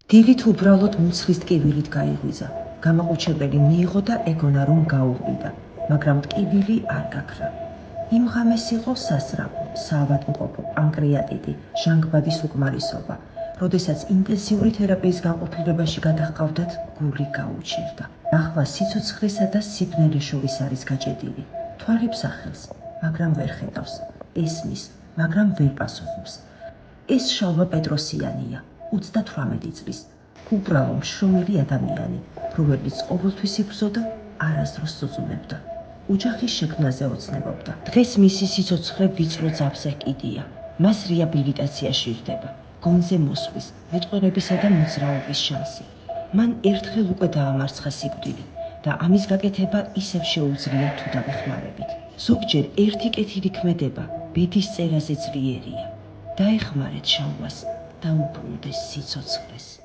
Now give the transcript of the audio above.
დილით უბრალოდ მუცლის ტკივილით გაიღვიძა. გამაყუჩებელი მიიღო და ეგონა რომ გაუღვიდა, მაგრამ ტკივილი არ გაქრა. იმ ღამეს იყო სასწრაფო, საავადმყოფო, პანკრეატიტი, ჟანგბადის უკმარისობა. როდესაც ინტენსიური თერაპიის განყოფილებაში გადაჰყავდათ, გული გაუჩერდა. ახლა სიცოცხლესა და სიბნელე შორის არის გაჭედილი. თვალებს ახელს, მაგრამ ვერ ხედავს. ესმის, მაგრამ ვერ პასუხობს. ეს შალვა პეტროსიანია, 38 წლის. უბრალო მშრომელი ადამიანი, რომელიც ყოველთვის იბრძოდა, არასდროს ზუზუნებდა. ოჯახის შექმნაზე ოცნებობდა. დღეს მისი სიცოცხლე ვიწრო ძაბზე კიდია. მას რეაბილიტაცია სჭირდება. გონზე მოსვლის, მეტყველებისა და მოძრაობის შანსი. მან ერთხელ უკვე დაამარცხა სიკვდილი და ამის გაკეთება ისევ შეუძლია თუ დავეხმარებით. ზოგჯერ ერთი კეთილი ქმედება ბედის წერაზე ძლიერია. დაეხმარეთ შალვას და უბრუნდეს სიცოცხლეს.